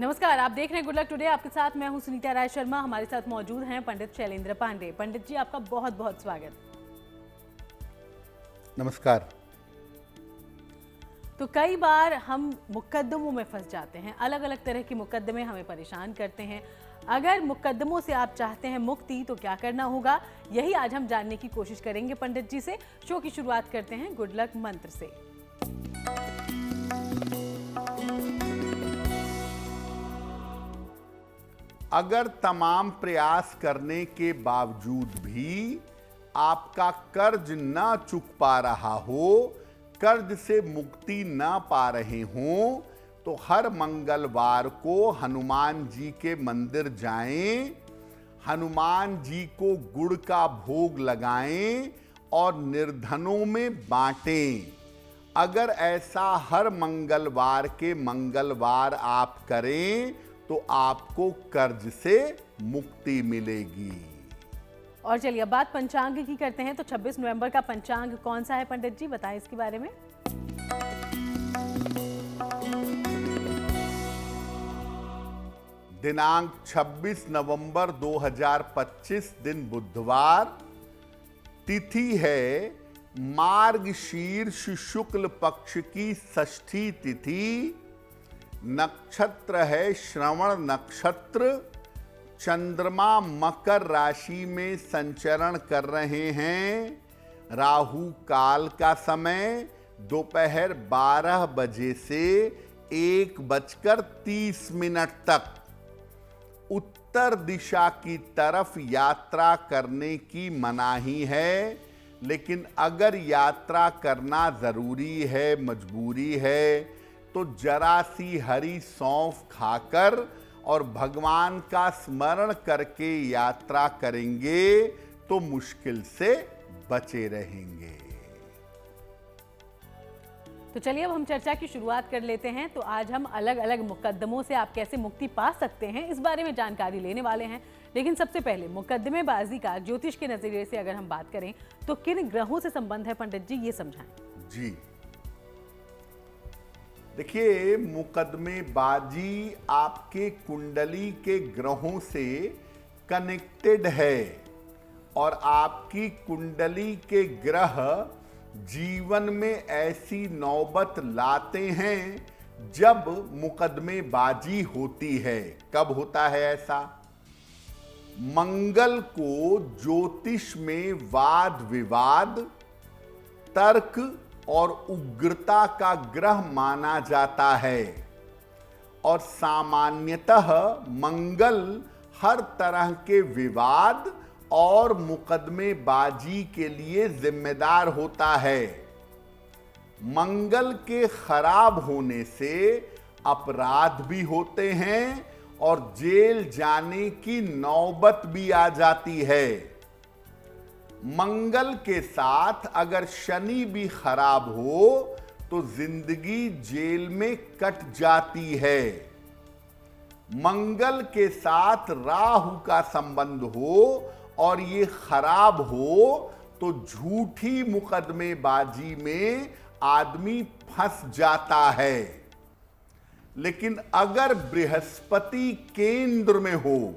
नमस्कार, आप देख रहे हैं गुड लक टुडे। आपके साथ मैं हूं सुनीता राय शर्मा। हमारे साथ मौजूद हैं पंडित शैलेंद्र पांडे। पंडित जी, आपका बहुत बहुत स्वागत। नमस्कार। तो कई बार हम मुकद्दमों में फंस जाते हैं, अलग अलग तरह के मुकद्दमे हमें परेशान करते हैं। अगर मुकद्दमों से आप चाहते हैं मुक्ति तो क्या करना होगा, यही आज हम जानने की कोशिश करेंगे पंडित जी से। शो की शुरुआत करते हैं गुड लक मंत्र से। अगर तमाम प्रयास करने के बावजूद भी आपका कर्ज ना चुक पा रहा हो, कर्ज से मुक्ति ना पा रहे हों, तो हर मंगलवार को हनुमान जी के मंदिर जाएं, हनुमान जी को गुड़ का भोग लगाएं और निर्धनों में बांटें। अगर ऐसा हर मंगलवार के मंगलवार आप करें तो आपको कर्ज से मुक्ति मिलेगी। और चलिए अब बात पंचांग की करते हैं। तो 26 नवंबर का पंचांग कौन सा है पंडित जी, बताएं इसके बारे में। दिनांक 26 नवंबर 2025 दिन बुधवार, तिथि है मार्गशीर्ष शुक्ल पक्ष की षष्ठी तिथि, नक्षत्र है श्रवण नक्षत्र, चंद्रमा मकर राशि में संचरण कर रहे हैं। राहु काल का समय दोपहर 12 बजे से 1:30 तक। उत्तर दिशा की तरफ यात्रा करने की मनाही है, लेकिन अगर यात्रा करना जरूरी है, मजबूरी है, तो जरा सी हरी सौंफ खाकर और भगवान का स्मरण करके यात्रा करेंगे तो मुश्किल से बचे रहेंगे। तो चलिए अब हम चर्चा की शुरुआत कर लेते हैं। तो आज हम अलग अलग मुकद्दमों से आप कैसे मुक्ति पा सकते हैं, इस बारे में जानकारी लेने वाले हैं। लेकिन सबसे पहले मुकद्दमेबाजी का ज्योतिष के नजरिए से अगर हम बात करें तो किन ग्रहों से संबंध है पंडित जी, ये समझाएं। जी देखिए, मुकदमेबाजी आपके कुंडली के ग्रहों से कनेक्टेड है और आपकी कुंडली के ग्रह जीवन में ऐसी नौबत लाते हैं जब मुकदमेबाजी होती है। कब होता है ऐसा? मंगल को ज्योतिष में वाद विवाद, तर्क और उग्रता का ग्रह माना जाता है और सामान्यतः मंगल हर तरह के विवाद और मुकदमेबाजी के लिए जिम्मेदार होता है। मंगल के खराब होने से अपराध भी होते हैं और जेल जाने की नौबत भी आ जाती है। मंगल के साथ अगर शनि भी खराब हो तो जिंदगी जेल में कट जाती है। मंगल के साथ राहु का संबंध हो और ये खराब हो तो झूठी मुकदमेबाजी में आदमी फंस जाता है। लेकिन अगर बृहस्पति केंद्र में हो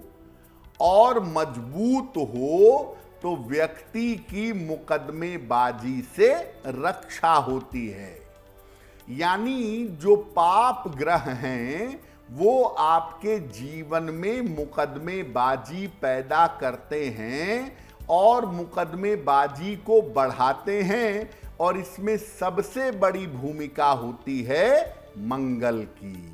और मजबूत हो तो व्यक्ति की मुकदमेबाजी से रक्षा होती है। यानी जो पाप ग्रह हैं वो आपके जीवन में मुकदमेबाजी पैदा करते हैं और मुकदमेबाजी को बढ़ाते हैं, और इसमें सबसे बड़ी भूमिका होती है मंगल की।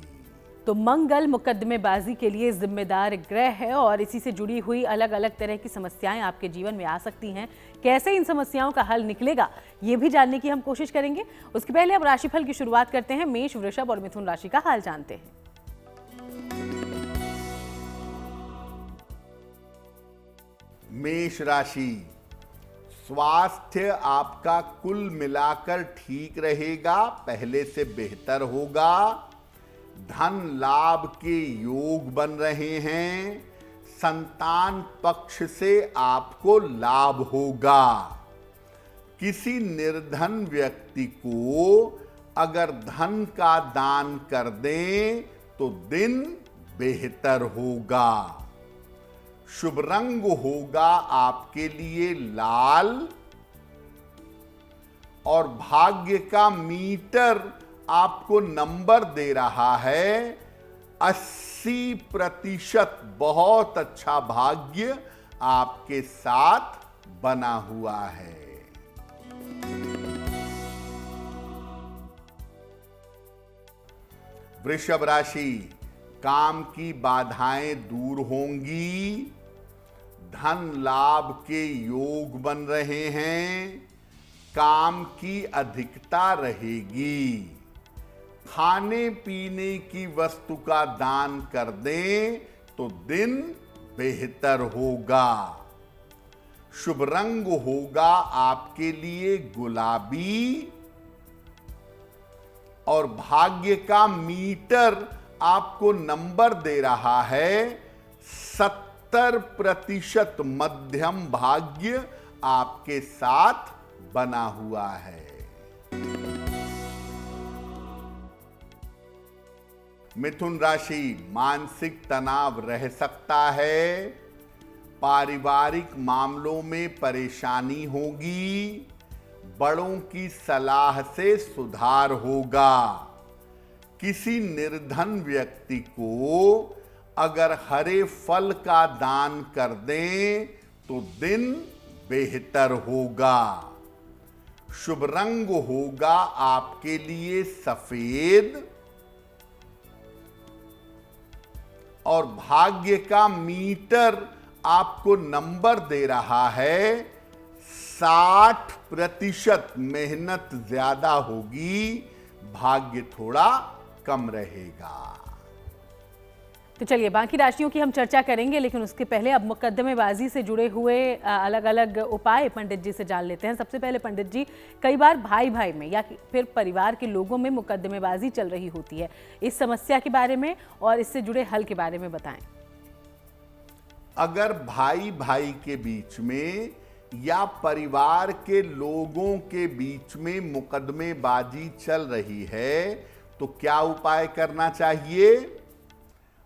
तो मंगल मुकद्दमेबाजी के लिए जिम्मेदार ग्रह है और इसी से जुड़ी हुई अलग अलग तरह की समस्याएं आपके जीवन में आ सकती हैं। कैसे इन समस्याओं का हल निकलेगा ये भी जानने की हम कोशिश करेंगे। उसके पहले अब राशिफल की शुरुआत करते हैं। मेष, वृषभ और मिथुन राशि का हाल जानते हैं। मेष राशि, स्वास्थ्य आपका कुल मिलाकर ठीक रहेगा, पहले से बेहतर होगा। धन लाभ के योग बन रहे हैं। संतान पक्ष से आपको लाभ होगा। किसी निर्धन व्यक्ति को अगर धन का दान कर दें तो दिन बेहतर होगा। शुभ रंग होगा आपके लिए लाल और भाग्य का मीटर आपको नंबर दे रहा है 80%। बहुत अच्छा भाग्य आपके साथ बना हुआ है। वृषभ राशि, काम की बाधाएं दूर होंगी, धन लाभ के योग बन रहे हैं, काम की अधिकता रहेगी। खाने पीने की वस्तु का दान कर दें तो दिन बेहतर होगा। शुभ रंग होगा आपके लिए गुलाबी और भाग्य का मीटर आपको नंबर दे रहा है 70%। मध्यम भाग्य आपके साथ बना हुआ है। मिथुन राशि, मानसिक तनाव रह सकता है, पारिवारिक मामलों में परेशानी होगी, बड़ों की सलाह से सुधार होगा। किसी निर्धन व्यक्ति को अगर हरे फल का दान कर दें तो दिन बेहतर होगा। शुभ रंग होगा आपके लिए सफेद और भाग्य का मीटर आपको नंबर दे रहा है 60%। मेहनत ज्यादा होगी, भाग्य थोड़ा कम रहेगा। तो चलिए बाकी राशियों की हम चर्चा करेंगे, लेकिन उसके पहले अब मुकद्दमेबाजी से जुड़े हुए अलग अलग उपाय पंडित जी से जान लेते हैं। सबसे पहले पंडित जी, कई बार भाई भाई में या फिर परिवार के लोगों में मुकद्दमेबाजी चल रही होती है, इस समस्या के बारे में और इससे जुड़े हल के बारे में बताएं। अगर भाई भाई के बीच में या परिवार के लोगों के बीच में मुकद्दमेबाजी चल रही है तो क्या उपाय करना चाहिए?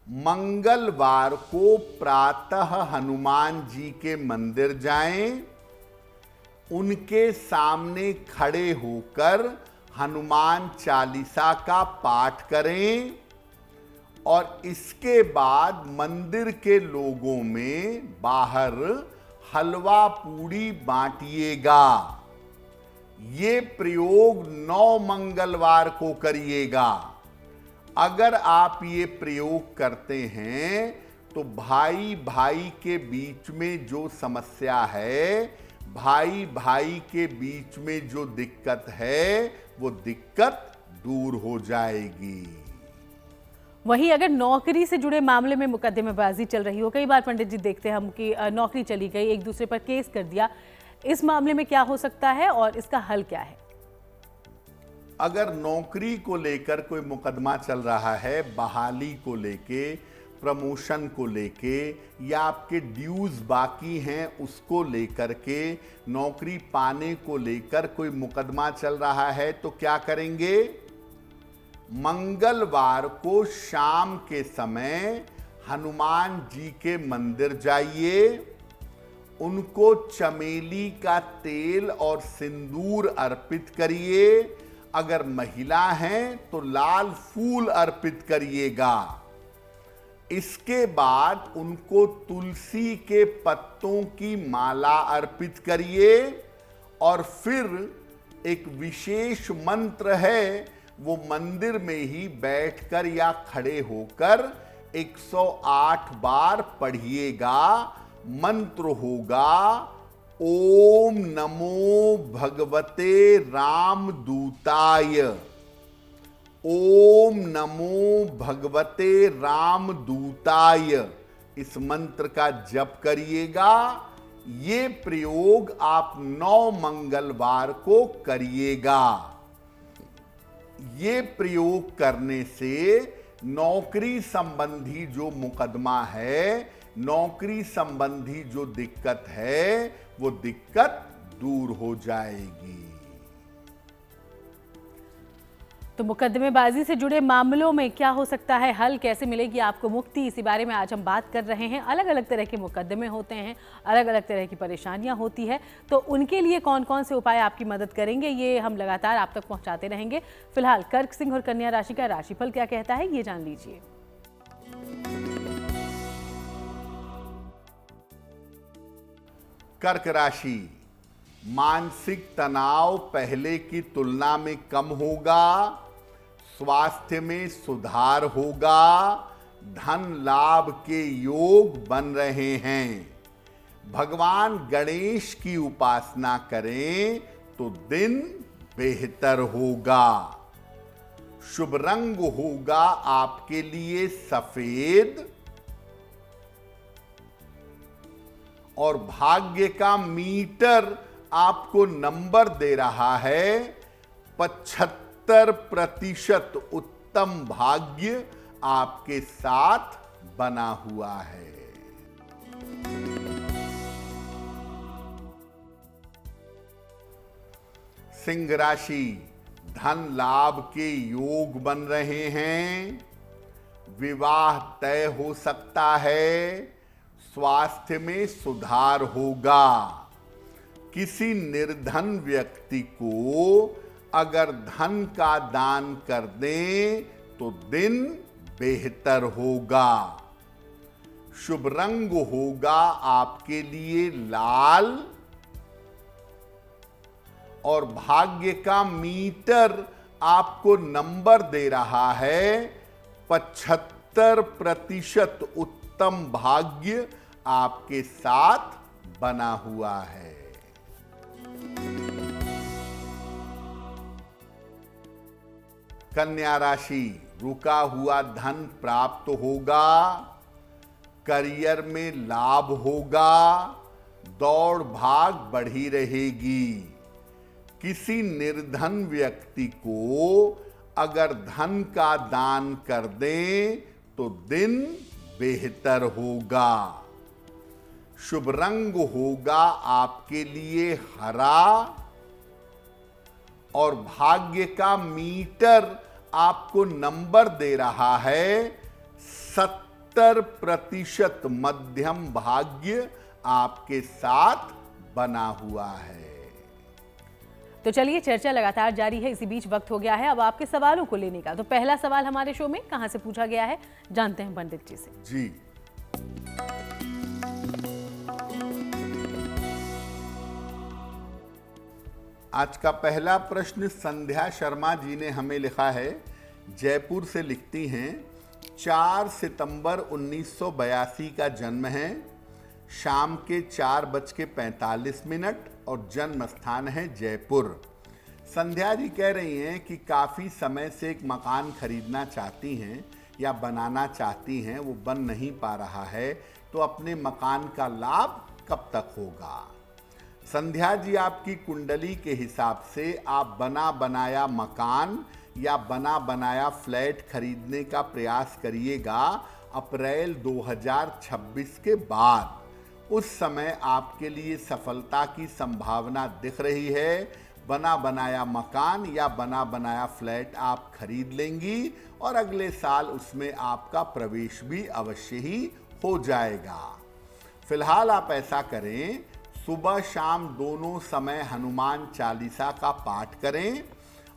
मंगलवार को प्रातः हनुमान जी के मंदिर जाएं, उनके सामने खड़े होकर हनुमान चालीसा का पाठ करें और इसके बाद मंदिर के लोगों में बाहर हलवा पूड़ी बांटिएगा। ये प्रयोग 9 मंगलवार को करिएगा। अगर आप ये प्रयोग करते हैं तो भाई भाई के बीच में जो समस्या है, भाई भाई के बीच में जो दिक्कत है, वो दिक्कत दूर हो जाएगी। वहीं अगर नौकरी से जुड़े मामले में मुकद्दमेबाजी चल रही हो, कई बार पंडित जी देखते हैं हम कि नौकरी चली गई, एक दूसरे पर केस कर दिया, इस मामले में क्या हो सकता है और इसका हल क्या है? अगर नौकरी को लेकर कोई मुकदमा चल रहा है, बहाली को लेके, प्रमोशन को लेके या आपके ड्यूज बाकी हैं उसको लेकर के, नौकरी पाने को लेकर कोई मुकदमा चल रहा है तो क्या करेंगे? मंगलवार को शाम के समय हनुमान जी के मंदिर जाइए, उनको चमेली का तेल और सिंदूर अर्पित करिए। अगर महिला हैं तो लाल फूल अर्पित करिएगा। इसके बाद उनको तुलसी के पत्तों की माला अर्पित करिए और फिर एक विशेष मंत्र है, वो मंदिर में ही बैठकर या खड़े होकर 108 बार पढ़िएगा। मंत्र होगा ओम नमो भगवते रामदूताय। ओम नमो भगवते रामदूताय, इस मंत्र का जप करिएगा। ये प्रयोग आप 9 मंगलवार को करिएगा। ये प्रयोग करने से नौकरी संबंधी जो मुकदमा है, नौकरी संबंधी जो दिक्कत है, वो दिक्कत दूर हो जाएगी। तो मुकदमेबाजी से जुड़े मामलों में क्या हो सकता है हल, कैसे मिलेगी आपको मुक्ति, इसी बारे में आज हम बात कर रहे हैं। अलग अलग तरह के मुकदमे होते हैं, अलग अलग तरह की परेशानियां होती है, तो उनके लिए कौन कौन से उपाय आपकी मदद करेंगे ये हम लगातार आप तक पहुंचाते रहेंगे। फिलहाल कर्क सिंह और कन्या राशि का राशिफल क्या कहता है ये जान लीजिए। कर्क राशि, मानसिक तनाव पहले की तुलना में कम होगा, स्वास्थ्य में सुधार होगा, धन लाभ के योग बन रहे हैं। भगवान गणेश की उपासना करें तो दिन बेहतर होगा। शुभ रंग होगा आपके लिए सफेद और भाग्य का मीटर आपको नंबर दे रहा है 75% उत्तम भाग्य आपके साथ बना हुआ है। सिंह राशि, धन लाभ के योग बन रहे हैं, विवाह तय हो सकता है, स्वास्थ्य में सुधार होगा। किसी निर्धन व्यक्ति को अगर धन का दान कर दें तो दिन बेहतर होगा। शुभ रंग होगा आपके लिए लाल और भाग्य का मीटर आपको नंबर दे रहा है 75% उत्तम भाग्य आपके साथ बना हुआ है। कन्या राशि, रुका हुआ धन प्राप्त होगा, करियर में लाभ होगा, दौड़ भाग बढ़ी रहेगी। किसी निर्धन व्यक्ति को अगर धन का दान कर दें तो दिन बेहतर होगा। शुभ रंग होगा आपके लिए हरा और भाग्य का मीटर आपको नंबर दे रहा है 70% मध्यम भाग्य आपके साथ बना हुआ है। तो चलिए, चर्चा लगातार जारी है, इसी बीच वक्त हो गया है अब आपके सवालों को लेने का। तो पहला सवाल हमारे शो में कहां से पूछा गया है, जानते हैं पंडित जी से। जी, आज का पहला प्रश्न संध्या शर्मा जी ने हमें लिखा है, जयपुर से लिखती हैं। 4 सितंबर 1982 का जन्म है, शाम के 4:45 और जन्म स्थान है जयपुर। संध्या जी कह रही हैं कि काफ़ी समय से एक मकान खरीदना चाहती हैं या बनाना चाहती हैं, वो बन नहीं पा रहा है, तो अपने मकान का लाभ कब तक होगा? संध्या जी, आपकी कुंडली के हिसाब से आप बना बनाया मकान या बना बनाया फ्लैट खरीदने का प्रयास करिएगा अप्रैल 2026 के बाद। उस समय आपके लिए सफलता की संभावना दिख रही है। बना बनाया मकान या बना बनाया फ्लैट आप खरीद लेंगी और अगले साल उसमें आपका प्रवेश भी अवश्य ही हो जाएगा। फिलहाल आप ऐसा करें, सुबह शाम दोनों समय हनुमान चालीसा का पाठ करें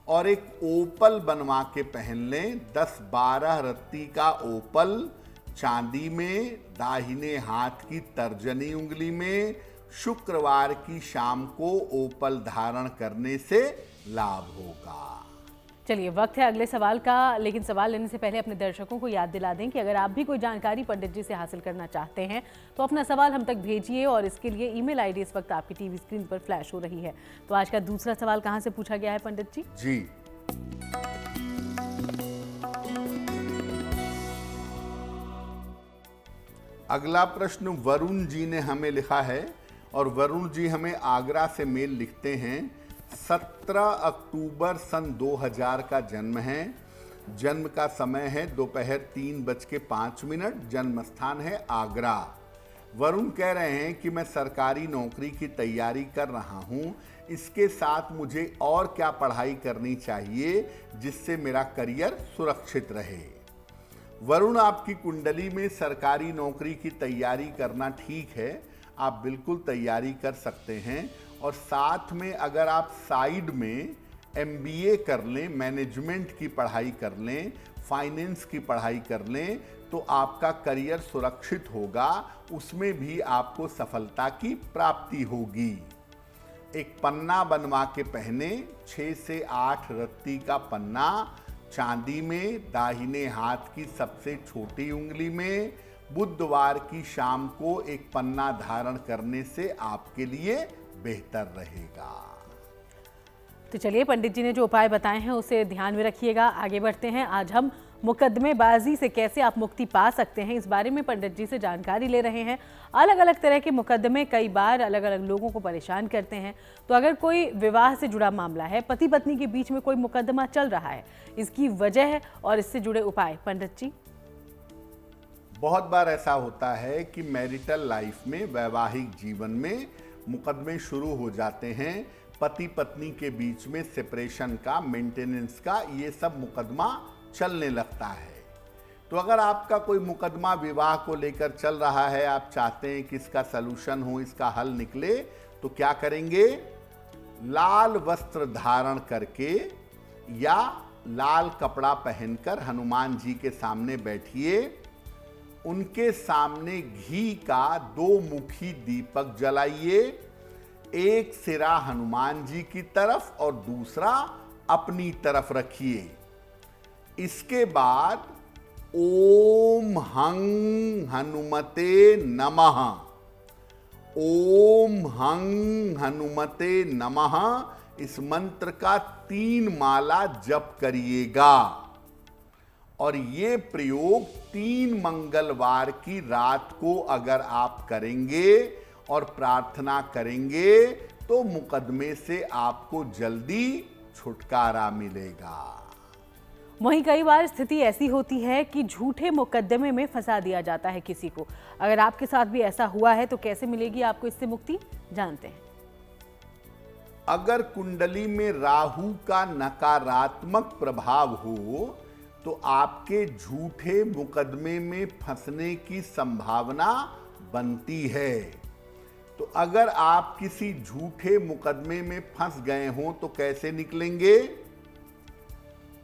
और एक ओपल बनवा के पहन लें। 10-12 रत्ती का ओपल चांदी में, दाहिने हाथ की तर्जनी उंगली में, शुक्रवार की शाम को ओपल धारण करने से लाभ होगा। चलिए, वक्त है अगले सवाल का, लेकिन सवाल लेने से पहले अपने दर्शकों को याद दिला दें कि अगर आप भी कोई जानकारी पंडित जी से हासिल करना चाहते हैं तो अपना सवाल हम तक भेजिए और इसके लिए ईमेल आईडी इस वक्त आपकी टीवी स्क्रीन पर फ्लैश हो रही है। तो आज का दूसरा सवाल कहां से पूछा गया है पंडित जी? जी, अगला प्रश्न वरुण जी ने हमें लिखा है और वरुण जी हमें आगरा से मेल लिखते हैं। 17 अक्टूबर सन 2000 का जन्म है। जन्म का समय है दोपहर 3:05, जन्म स्थान है आगरा। वरुण कह रहे हैं कि मैं सरकारी नौकरी की तैयारी कर रहा हूं, इसके साथ मुझे और क्या पढ़ाई करनी चाहिए जिससे मेरा करियर सुरक्षित रहे। वरुण, आपकी कुंडली में सरकारी नौकरी की तैयारी करना ठीक है, आप बिल्कुल तैयारी कर सकते हैं। और साथ में अगर आप साइड में MBA कर लें, मैनेजमेंट की पढ़ाई कर लें, फाइनेंस की पढ़ाई कर लें, तो आपका करियर सुरक्षित होगा, उसमें भी आपको सफलता की प्राप्ति होगी। एक पन्ना बनवा के पहने, 6 से 8 रत्ती का पन्ना, चांदी में, दाहिने हाथ की सबसे छोटी उंगली में, बुधवार की शाम को एक पन्ना धारण करने से आपके लिए बेहतर रहेगा। तो चलिए, पंडित जी ने जो उपाय बताए हैं उसे ध्यान में रखिएगा। आगे बढ़ते हैं। आज हम मुकदमेबाजी से कैसे आप मुक्ति पा सकते हैं, इस बारे में पंडित जी से जानकारी ले रहे हैं। अलग अलग तरह के मुकदमे कई बार अलग अलग लोगों को परेशान करते हैं। तो अगर कोई विवाह से जुड़ा मामला है, पति पत्नी के बीच में कोई मुकदमा चल रहा है, इसकी वजह और इससे जुड़े उपाय पंडित जी। बहुत बार ऐसा होता है कि मैरिटल लाइफ में, वैवाहिक जीवन में मुकदमे शुरू हो जाते हैं, पति पत्नी के बीच में सेपरेशन का, मेंटेनेंस का, ये सब मुकदमा चलने लगता है। तो अगर आपका कोई मुकदमा विवाह को लेकर चल रहा है, आप चाहते हैं कि इसका सलूशन हो, इसका हल निकले, तो क्या करेंगे? लाल वस्त्र धारण करके या लाल कपड़ा पहनकर हनुमान जी के सामने बैठिए। उनके सामने घी का 2 मुखी दीपक जलाइए, एक सिरा हनुमान जी की तरफ और दूसरा अपनी तरफ रखिए। इसके बाद ओम हं हनुमते नमः, ओम हं हनुमते नमः, इस मंत्र का 3 माला जप करिएगा। और ये प्रयोग 3 मंगलवार की रात को अगर आप करेंगे और प्रार्थना करेंगे तो मुकदमे से आपको जल्दी छुटकारा मिलेगा। वहीं कई बार स्थिति ऐसी होती है कि झूठे मुकदमे में फंसा दिया जाता है किसी को। अगर आपके साथ भी ऐसा हुआ है तो कैसे मिलेगी आपको इससे मुक्ति, जानते हैं। अगर कुंडली में राहु का नकारात्मक प्रभाव हो तो आपके झूठे मुकदमे में फंसने की संभावना बनती है। तो अगर आप किसी झूठे मुकदमे में फंस गए हो तो कैसे निकलेंगे?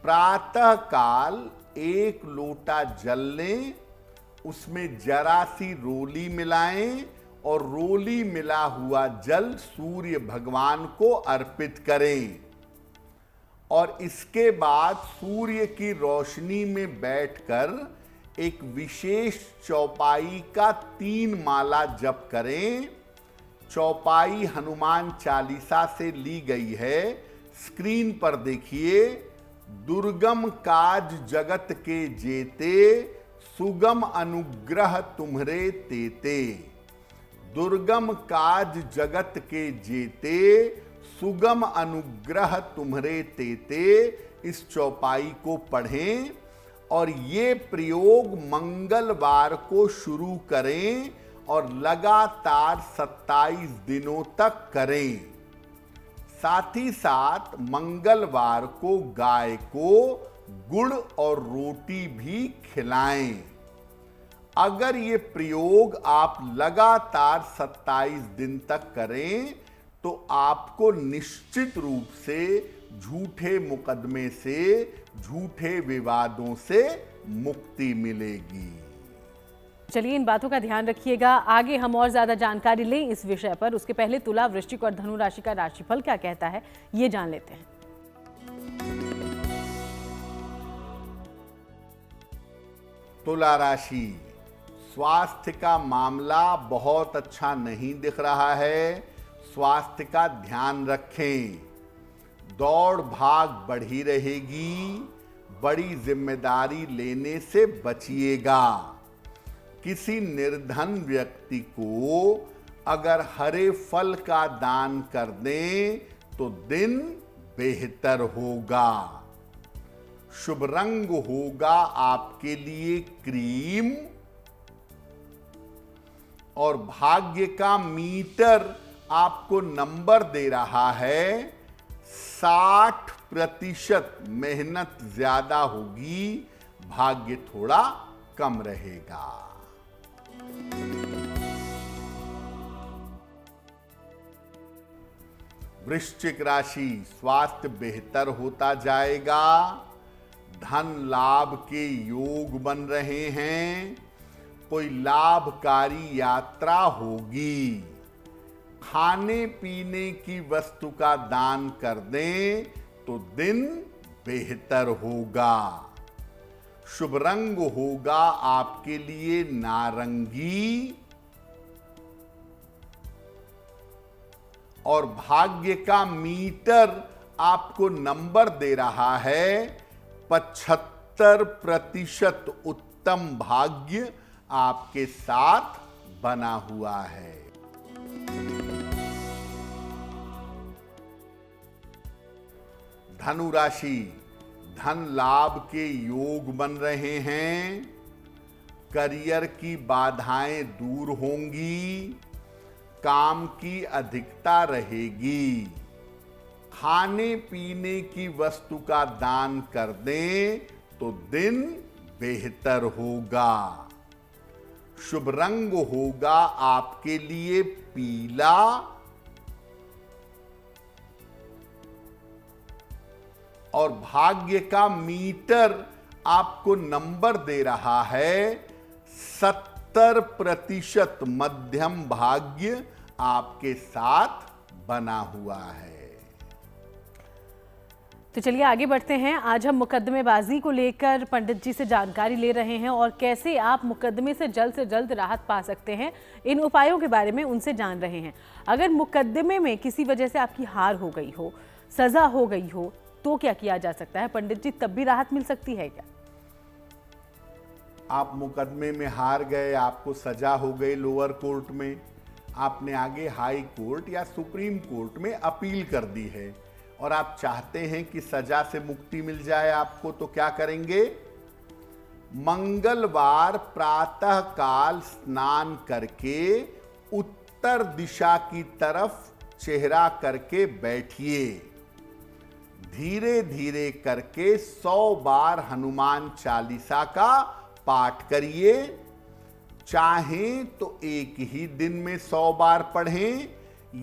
प्रातः काल 1 लोटा जल लें, उसमें जरा सी रोली मिलाएं और रोली मिला हुआ जल सूर्य भगवान को अर्पित करें। और इसके बाद सूर्य की रोशनी में बैठकर एक विशेष चौपाई का 3 माला जप करें। चौपाई हनुमान चालीसा से ली गई है, स्क्रीन पर देखिए। दुर्गम काज जगत के जेते, सुगम अनुग्रह तुम्हरे तेते। दुर्गम काज जगत के जेते, सुगम अनुग्रह तुम्हरे तेते। इस चौपाई को पढ़ें और ये प्रयोग मंगलवार को शुरू करें और लगातार 27 दिनों तक करें। साथ ही साथ मंगलवार को गाय को गुड़ और रोटी भी खिलाएं। अगर ये प्रयोग आप लगातार 27 दिन तक करें तो आपको निश्चित रूप से झूठे मुकदमे से, झूठे विवादों से मुक्ति मिलेगी। चलिए, इन बातों का ध्यान रखिएगा। आगे हम और ज्यादा जानकारी लें इस विषय पर, उसके पहले तुला, वृश्चिक और धनु राशि का राशिफल क्या कहता है ये जान लेते हैं। तुला राशि, स्वास्थ्य का मामला बहुत अच्छा नहीं दिख रहा है, स्वास्थ्य का ध्यान रखें। दौड़ भाग बढ़ी रहेगी, बड़ी जिम्मेदारी लेने से बचिएगा। किसी निर्धन व्यक्ति को अगर हरे फल का दान कर दें तो दिन बेहतर होगा। शुभ रंग होगा आपके लिए क्रीम। और भाग्य का मीटर आपको नंबर दे रहा है 60% मेहनत ज्यादा होगी, भाग्य थोड़ा कम रहेगा। वृश्चिक राशि, स्वास्थ्य बेहतर होता जाएगा, धन लाभ के योग बन रहे हैं, कोई लाभकारी यात्रा होगी, खाने पीने की वस्तु का दान कर दें तो दिन बेहतर होगा। शुभ रंग होगा आपके लिए नारंगी और भाग्य का मीटर आपको नंबर दे रहा है 75% उत्तम भाग्य आपके साथ बना हुआ है। धनु राशि, धन लाभ के योग बन रहे हैं, करियर की बाधाएं दूर होंगी, काम की अधिकता रहेगी, खाने पीने की वस्तु का दान कर दें तो दिन बेहतर होगा। शुभ रंग होगा आपके लिए पीला और भाग्य का मीटर आपको नंबर दे रहा है 70% मध्यम भाग्य आपके साथ बना हुआ है। तो चलिए आगे बढ़ते हैं। आज हम मुकदमेबाजी को लेकर पंडित जी से जानकारी ले रहे हैं और कैसे आप मुकदमे से जल्द राहत पा सकते हैं, इन उपायों के बारे में उनसे जान रहे हैं। अगर मुकदमे में किसी वजह से आपकी हार हो गई हो, सजा हो गई हो, तो क्या किया जा सकता है पंडित जी? तब भी राहत मिल सकती है क्या? आप मुकदमे में हार गए, आपको सजा हो गई लोअर कोर्ट में, आपने आगे हाई कोर्ट या सुप्रीम कोर्ट में अपील कर दी है और आप चाहते हैं कि सजा से मुक्ति मिल जाए आपको, तो क्या करेंगे? मंगलवार प्रातः काल स्नान करके उत्तर दिशा की तरफ चेहरा करके बैठिए, धीरे धीरे करके 100 बार हनुमान चालीसा का पाठ करिए। चाहें तो एक ही दिन में 100 बार पढ़ें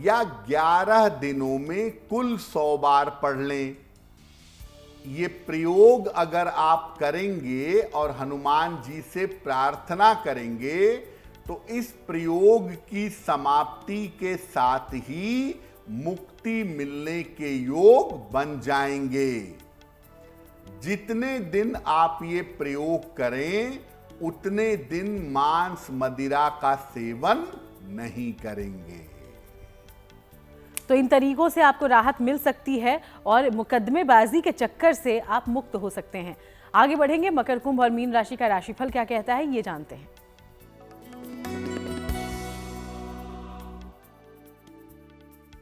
या 11 दिनों में कुल 100 बार पढ़ लें। ये प्रयोग अगर आप करेंगे और हनुमान जी से प्रार्थना करेंगे तो इस प्रयोग की समाप्ति के साथ ही मुक्ति मिलने के योग बन जाएंगे। जितने दिन आप ये प्रयोग करें उतने दिन मांस मदिरा का सेवन नहीं करेंगे। तो इन तरीकों से आपको राहत मिल सकती है और मुकदमेबाजी के चक्कर से आप मुक्त हो सकते हैं। आगे बढ़ेंगे, मकर, कुंभ और मीन राशि का राशिफल क्या कहता है ये जानते हैं।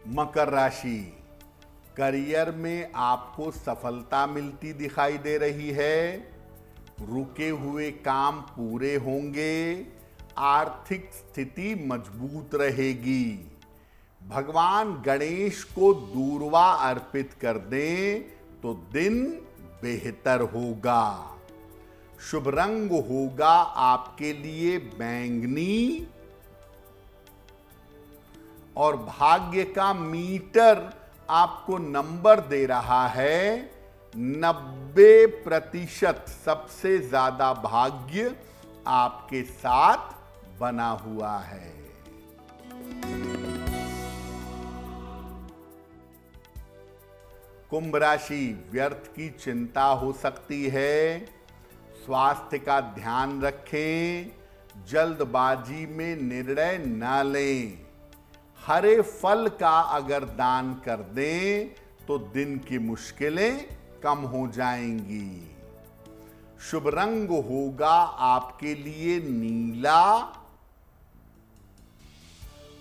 मकर राशि, करियर में आपको सफलता मिलती दिखाई दे रही है, रुके हुए काम पूरे होंगे, आर्थिक स्थिति मजबूत रहेगी। भगवान गणेश को दूर्वा अर्पित कर दें तो दिन बेहतर होगा। शुभ रंग होगा आपके लिए बैंगनी और भाग्य का मीटर आपको नंबर दे रहा है 90%। सबसे ज्यादा भाग्य आपके साथ बना हुआ है। कुंभ राशि, व्यर्थ की चिंता हो सकती है, स्वास्थ्य का ध्यान रखें, जल्दबाजी में निर्णय न लें। हरे फल का अगर दान कर दें तो दिन की मुश्किलें कम हो जाएंगी। शुभ रंग होगा आपके लिए नीला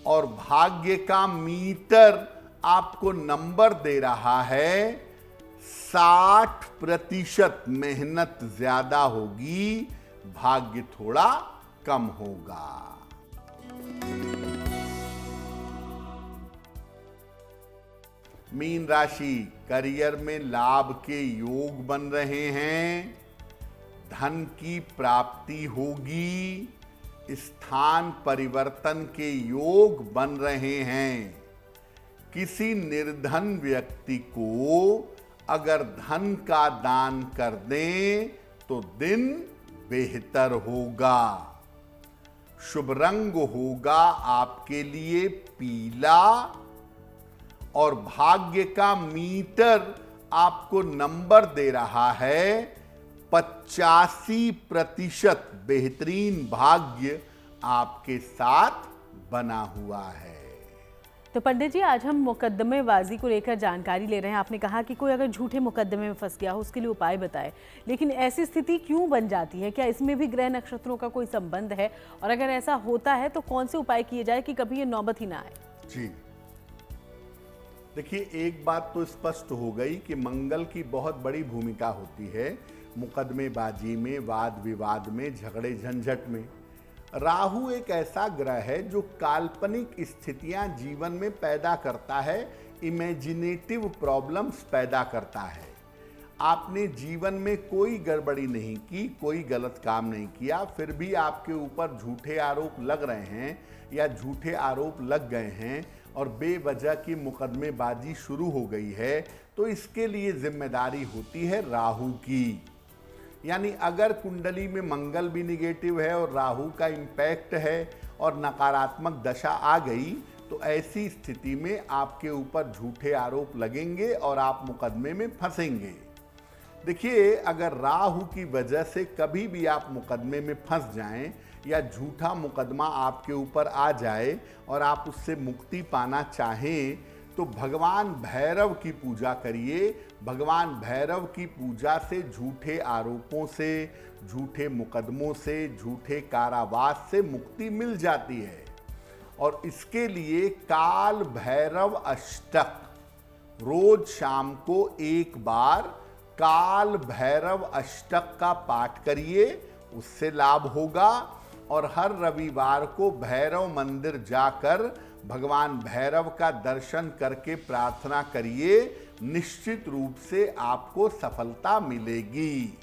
और भाग्य का मीटर आपको नंबर दे रहा है 60%। मेहनत ज्यादा होगी, भाग्य थोड़ा कम होगा। मीन राशि, करियर में लाभ के योग बन रहे हैं, धन की प्राप्ति होगी, स्थान परिवर्तन के योग बन रहे हैं। किसी निर्धन व्यक्ति को अगर धन का दान कर दें तो दिन बेहतर होगा। शुभ रंग होगा आपके लिए पीला और भाग्य का मीटर आपको नंबर दे रहा है 85% बेहतरीन भाग्य आपके साथ बना हुआ है। तो पंडित जी, आज हम मुकद्दमेबाजी को लेकर जानकारी ले रहे हैं। आपने कहा कि कोई अगर झूठे मुकद्दमे में फंस गया हो उसके लिए उपाय बताएं, लेकिन ऐसी स्थिति क्यों बन जाती है? क्या इसमें भी ग्रह नक्षत्रों का कोई संबंध है? और अगर ऐसा होता है तो कौन से उपाय किए जाए कि कभी ये नौबत ही ना आए? जी देखिए, एक बात तो स्पष्ट हो गई कि मंगल की बहुत बड़ी भूमिका होती है मुकदमेबाजी में, वाद विवाद में, झगड़े झंझट में। राहु एक ऐसा ग्रह है जो काल्पनिक स्थितियां जीवन में पैदा करता है, इमेजिनेटिव प्रॉब्लम्स पैदा करता है। आपने जीवन में कोई गड़बड़ी नहीं की, कोई गलत काम नहीं किया, फिर भी आपके ऊपर झूठे आरोप लग रहे हैं या झूठे आरोप लग गए हैं और बेवजह की मुकदमेबाजी शुरू हो गई है, तो इसके लिए जिम्मेदारी होती है राहु की। यानी अगर कुंडली में मंगल भी निगेटिव है और राहु का इम्पैक्ट है और नकारात्मक दशा आ गई, तो ऐसी स्थिति में आपके ऊपर झूठे आरोप लगेंगे और आप मुकदमे में फंसेंगे। देखिए, अगर राहु की वजह से कभी भी आप मुकदमे में फंस जाएं या झूठा मुकदमा आपके ऊपर आ जाए और आप उससे मुक्ति पाना चाहें, तो भगवान भैरव की पूजा करिए। भगवान भैरव की पूजा से झूठे आरोपों से, झूठे मुकदमों से, झूठे कारावास से मुक्ति मिल जाती है। और इसके लिए काल भैरव अष्टक रोज शाम को एक बार काल भैरव अष्टक का पाठ करिए, उससे लाभ होगा। और हर रविवार को भैरव मंदिर जाकर भगवान भैरव का दर्शन करके प्रार्थना करिए, निश्चित रूप से आपको सफलता मिलेगी।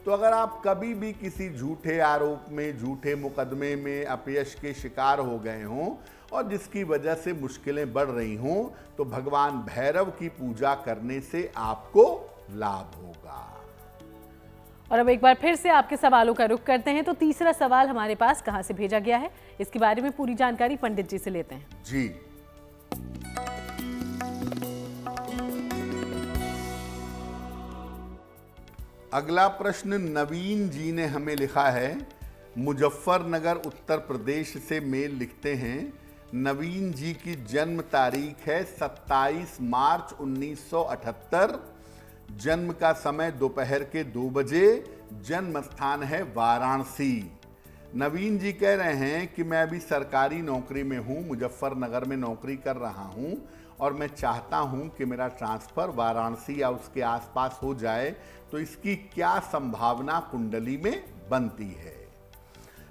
तो अगर आप कभी भी किसी झूठे आरोप में, झूठे मुकदमे में अपयश के शिकार हो गए हों और जिसकी वजह से मुश्किलें बढ़ रही हों, तो भगवान भैरव की पूजा करने से आपको लाभ होगा। और अब एक बार फिर से आपके सवालों का रुख करते हैं। तो तीसरा सवाल हमारे पास कहां से भेजा गया है, इसके बारे में पूरी जानकारी पंडित जी से लेते हैं। जी, अगला प्रश्न नवीन जी ने हमें लिखा है। मुजफ्फरनगर उत्तर प्रदेश से मेल लिखते हैं। नवीन जी की जन्म तारीख है 27 मार्च 1978। जन्म का समय दोपहर के 2 बजे। जन्म स्थान है वाराणसी। नवीन जी कह रहे हैं कि मैं अभी सरकारी नौकरी में हूं, मुजफ्फरनगर में नौकरी कर रहा हूं और मैं चाहता हूं कि मेरा ट्रांसफ़र वाराणसी या उसके आसपास हो जाए, तो इसकी क्या संभावना कुंडली में बनती है?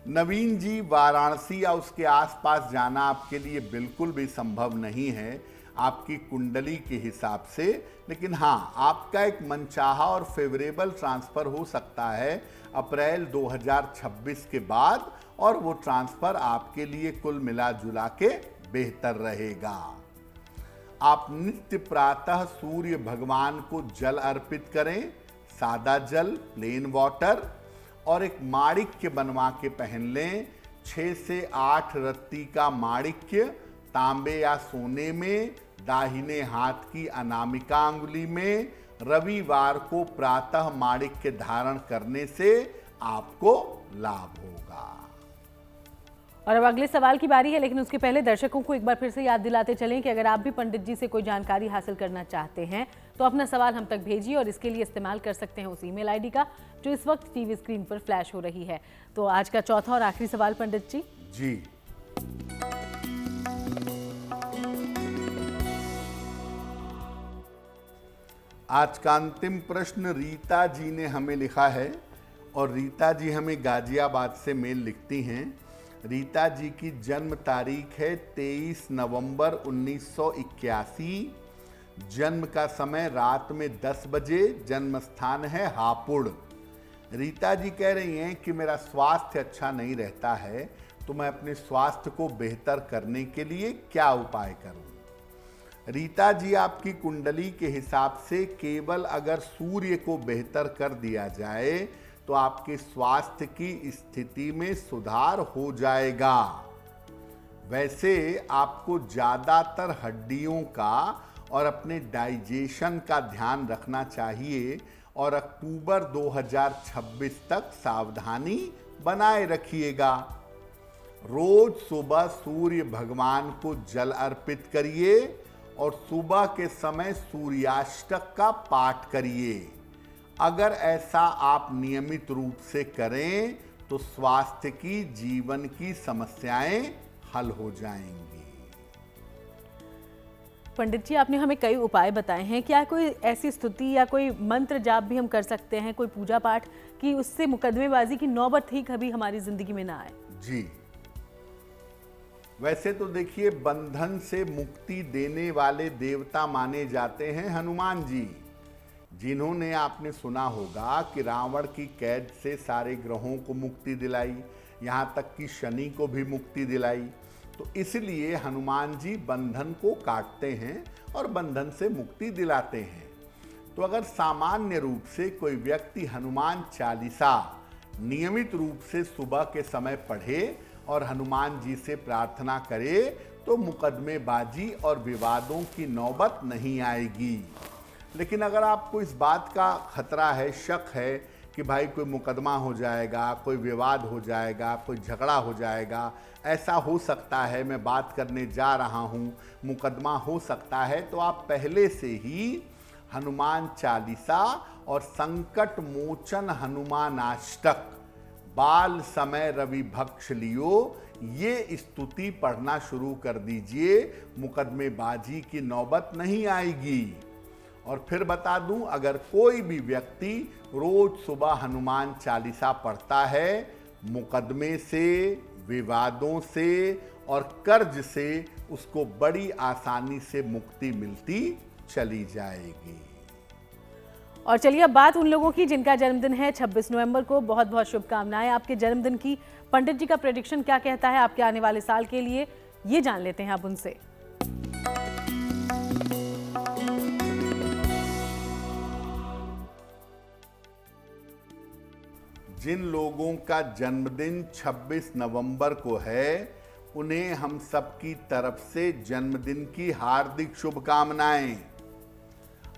नवीन जी, वाराणसी या उसके आसपास जाना आपके लिए बिल्कुल भी संभव नहीं है आपकी कुंडली के हिसाब से, लेकिन हाँ, आपका एक मनचाहा और फेवरेबल ट्रांसफ़र हो सकता है अप्रैल 2026 के बाद, और वो ट्रांसफ़र आपके लिए कुल मिला जुला के बेहतर रहेगा। आप नित्य प्रातः सूर्य भगवान को जल अर्पित करें, सादा जल, प्लेन वाटर, और एक माणिक्य बनवा के पहन लें। 6 से 8 रत्ती का माणिक्य तांबे या सोने में, दाहिने हाथ की अनामिका अंगुली में। रविवार को प्रातः माणिक्य धारण करने से आपको लाभ होगा। और अब अगले सवाल की बारी है, लेकिन उसके पहले दर्शकों को एक बार फिर से याद दिलाते चलें कि अगर आप भी पंडित जी से कोई जानकारी हासिल करना चाहते हैं तो अपना सवाल हम तक भेजिए, और इसके लिए इस्तेमाल कर सकते हैं उस ईमेल आईडी का जो इस वक्त टीवी स्क्रीन पर फ्लैश हो रही है। तो आज का चौथा और आखिरी सवाल पंडित जी। जी, आज का अंतिम प्रश्न रीता जी ने हमें लिखा है, और रीता जी हमें गाजियाबाद से मेल लिखती हैं। रीता जी की जन्म तारीख है 23 नवंबर 1981। जन्म का समय रात में 10 बजे। जन्म स्थान है हापुड़। रीता जी कह रही हैं कि मेरा स्वास्थ्य अच्छा नहीं रहता है, तो मैं अपने स्वास्थ्य को बेहतर करने के लिए क्या उपाय करूं? रीता जी, आपकी कुंडली के हिसाब से केवल अगर सूर्य को बेहतर कर दिया जाए तो आपके स्वास्थ्य की स्थिति में सुधार हो जाएगा। वैसे आपको ज़्यादातर हड्डियों का और अपने डाइजेशन का ध्यान रखना चाहिए और अक्टूबर 2026 तक सावधानी बनाए रखिएगा। रोज सुबह सूर्य भगवान को जल अर्पित करिए और सुबह के समय सूर्याष्टक का पाठ करिए। अगर ऐसा आप नियमित रूप से करें तो स्वास्थ्य की, जीवन की समस्याएं हल हो जाएंगी। पंडित जी, आपने हमें कई उपाय बताए हैं। क्या कोई ऐसी स्तुति या कोई मंत्र जाप भी हम कर सकते हैं, कोई पूजा पाठ, कि उससे मुकदमेबाजी की नौबत ही कभी हमारी जिंदगी में ना आए? जी, वैसे तो देखिए, बंधन से मुक्ति देने वाले देवता माने जाते हैं हनुमान जी, जिन्होंने, आपने सुना होगा कि रावण की कैद से सारे ग्रहों को मुक्ति दिलाई, यहाँ तक कि शनि को भी मुक्ति दिलाई। तो इसलिए हनुमान जी बंधन को काटते हैं और बंधन से मुक्ति दिलाते हैं। तो अगर सामान्य रूप से कोई व्यक्ति हनुमान चालीसा नियमित रूप से सुबह के समय पढ़े और हनुमान जी से प्रार्थना करे तो मुकदमेबाजी और विवादों की नौबत नहीं आएगी। लेकिन अगर आपको इस बात का खतरा है, शक है कि भाई कोई मुकदमा हो जाएगा, कोई विवाद हो जाएगा, कोई झगड़ा हो जाएगा, ऐसा हो सकता है, मैं बात करने जा रहा हूँ, मुकदमा हो सकता है, तो आप पहले से ही हनुमान चालीसा और संकट मोचन हनुमानाष्टक, बाल समय रवि भक्ष लियो, ये स्तुति पढ़ना शुरू कर दीजिए। मुकदमेबाजी की नौबत नहीं आएगी। और फिर बता दूं, अगर कोई भी व्यक्ति रोज सुबह हनुमान चालीसा पढ़ता है, मुकदमे से, विवादों से और कर्ज से उसको बड़ी आसानी से मुक्ति मिलती चली जाएगी। और चलिए अब बात उन लोगों की जिनका जन्मदिन है 26 नवंबर को। बहुत बहुत शुभकामनाएं आपके जन्मदिन की। पंडित जी का प्रेडिक्शन क्या कहता है आपके आने वाले साल के लिए, ये जान लेते हैं आप उनसे। जिन लोगों का जन्मदिन 26 नवंबर को है, उन्हें हम सबकी तरफ से जन्मदिन की हार्दिक शुभकामनाएं।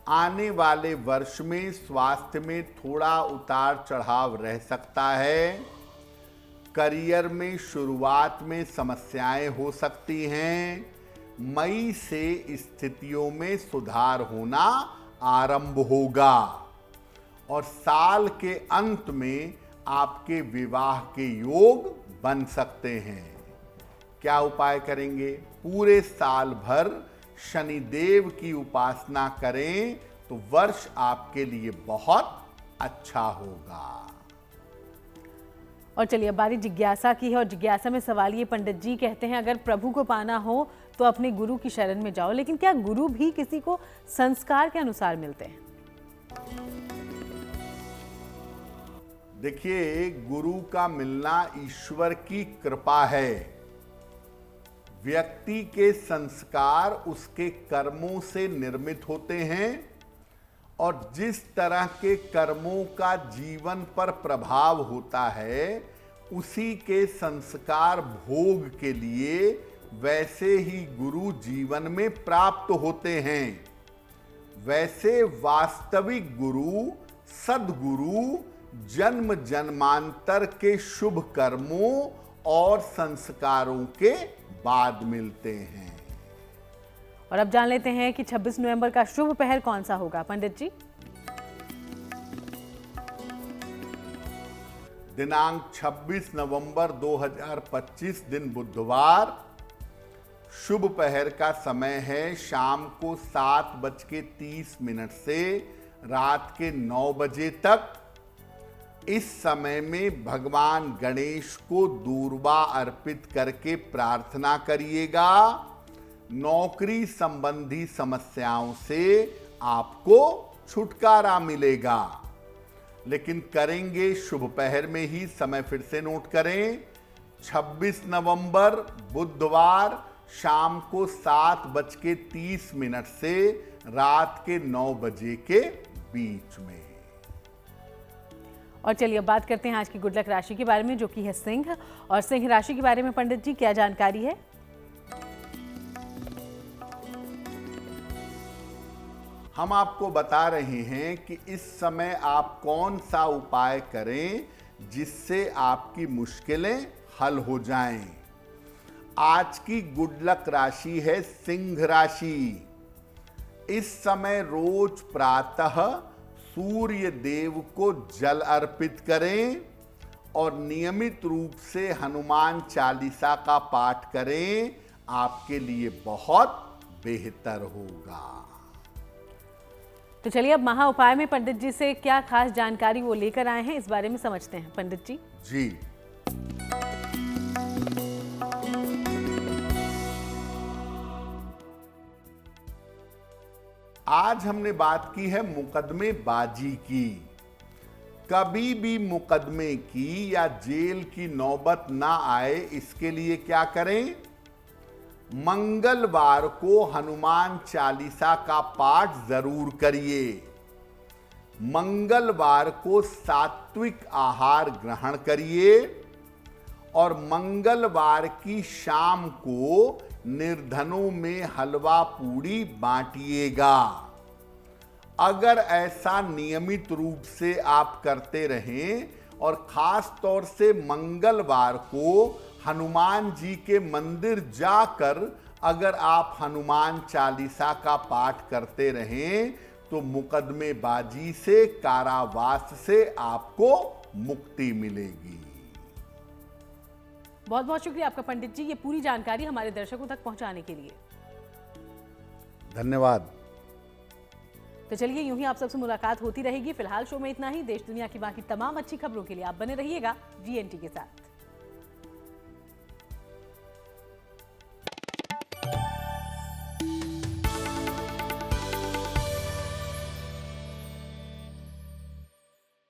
आने वाले वर्ष में स्वास्थ्य में थोड़ा उतार चढ़ाव रह सकता है। करियर में शुरुआत में समस्याएं हो सकती हैं। मई से स्थितियों में सुधार होना आरंभ होगा और साल के अंत में आपके विवाह के योग बन सकते हैं। क्या उपाय करेंगे? पूरे साल भर शनिदेव की उपासना करें तो वर्ष आपके लिए बहुत अच्छा होगा। और चलिए अब बारी जिज्ञासा की है, और जिज्ञासा में सवाल ये, पंडित जी कहते हैं अगर प्रभु को पाना हो तो अपने गुरु की शरण में जाओ, लेकिन क्या गुरु भी किसी को संस्कार के अनुसार मिलते हैं? देखिए, गुरु का मिलना ईश्वर की कृपा है। व्यक्ति के संस्कार उसके कर्मों से निर्मित होते हैं और जिस तरह के कर्मों का जीवन पर प्रभाव होता है, उसी के संस्कार भोग के लिए वैसे ही गुरु जीवन में प्राप्त होते हैं। वैसे वास्तविक गुरु, सद्गुरु जन्म जन्मांतर के शुभ कर्मों और संस्कारों के बाद मिलते हैं। और अब जान लेते हैं कि 26 नवंबर का शुभ पहर कौन सा होगा पंडित जी। दिनांक 26 नवंबर 2025 दिन बुधवार। शुभ पहर का समय है शाम को 7:30 से रात के 9 बजे तक। इस समय में भगवान गणेश को दूर्वा अर्पित करके प्रार्थना करिएगा। नौकरी संबंधी समस्याओं से आपको छुटकारा मिलेगा। लेकिन करेंगे शुभ पहर में ही। समय फिर से नोट करें, 26 नवंबर बुधवार शाम को 7:30 से रात के 9 बजे के बीच में। और चलिए अब बात करते हैं आज की गुड लक राशि के बारे में, जो कि है सिंह। और सिंह राशि के बारे में पंडित जी क्या जानकारी है? हम आपको बता रहे हैं कि इस समय आप कौन सा उपाय करें जिससे आपकी मुश्किलें हल हो जाएं। आज की गुड लक राशि है सिंह राशि। इस समय रोज प्रातः सूर्य देव को जल अर्पित करें और नियमित रूप से हनुमान चालीसा का पाठ करें। आपके लिए बहुत बेहतर होगा। तो चलिए अब महा उपाय में पंडित जी से क्या खास जानकारी वो लेकर आए हैं, इस बारे में समझते हैं पंडित जी। जी, आज हमने बात की है मुकदमेबाजी की। कभी भी मुकदमे की या जेल की नौबत ना आए, इसके लिए क्या करें? मंगलवार को हनुमान चालीसा का पाठ जरूर करिए। मंगलवार को सात्विक आहार ग्रहण करिए और मंगलवार की शाम को निर्धनों में हलवा पूड़ी बांटिएगा। अगर ऐसा नियमित रूप से आप करते रहें और खास तौर से मंगलवार को हनुमान जी के मंदिर जाकर अगर आप हनुमान चालीसा का पाठ करते रहें तो मुकदमेबाजी से, कारावास से आपको मुक्ति मिलेगी। बहुत बहुत शुक्रिया आपका पंडित जी, ये पूरी जानकारी हमारे दर्शकों तक पहुंचाने के लिए। धन्यवाद। तो चलिए यूं ही आप सबसे मुलाकात होती रहेगी। फिलहाल शो में इतना ही। देश दुनिया की बाकी तमाम अच्छी खबरों के लिए आप बने रहिएगा GNT के साथ।